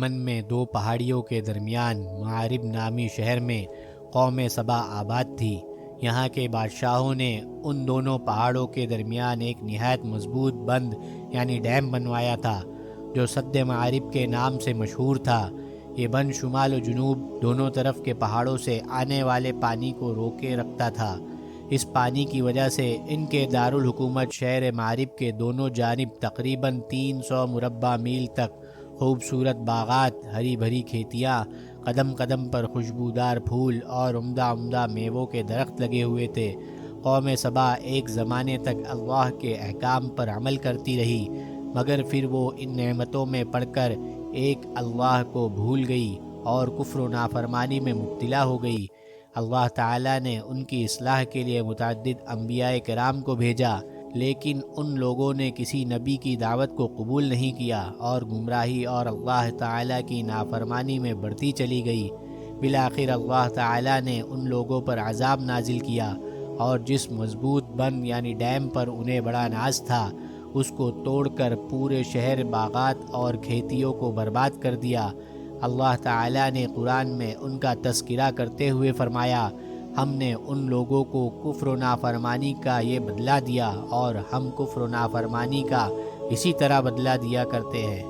یمن میں دو پہاڑیوں کے درمیان معارب نامی شہر میں قوم سبا آباد تھی۔ یہاں کے بادشاہوں نے ان دونوں پہاڑوں کے درمیان ایک نہایت مضبوط بند یعنی ڈیم بنوایا تھا جو سد معارب کے نام سے مشہور تھا۔ یہ بند شمال و جنوب دونوں طرف کے پہاڑوں سے آنے والے پانی کو روکے رکھتا تھا۔ اس پانی کی وجہ سے ان کے دارالحکومت شہر معارب کے دونوں جانب تقریباً 300 مربع میل تک خوبصورت باغات، ہری بھری کھیتیاں، قدم قدم پر خوشبودار پھول اور عمدہ عمدہ میووں کے درخت لگے ہوئے تھے۔ قوم سبا ایک زمانے تک اللہ کے احکام پر عمل کرتی رہی، مگر پھر وہ ان نعمتوں میں پڑ کر ایک اللہ کو بھول گئی اور کفر و نافرمانی میں مبتلا ہو گئی۔ اللہ تعالیٰ نے ان کی اصلاح کے لیے متعدد انبیاء کرام کو بھیجا، لیکن ان لوگوں نے کسی نبی کی دعوت کو قبول نہیں کیا اور گمراہی اور اللہ تعالیٰ کی نافرمانی میں بڑھتی چلی گئی۔ بالآخر اللہ تعالیٰ نے ان لوگوں پر عذاب نازل کیا اور جس مضبوط بند یعنی ڈیم پر انہیں بڑا ناز تھا اس کو توڑ کر پورے شہر، باغات اور کھیتیوں کو برباد کر دیا۔ اللہ تعالیٰ نے قرآن میں ان کا تذکرہ کرتے ہوئے فرمایا، ہم نے ان لوگوں کو کفر و نافرمانی کا یہ بدلہ دیا اور ہم کفر و نافرمانی کا اسی طرح بدلہ دیا کرتے ہیں۔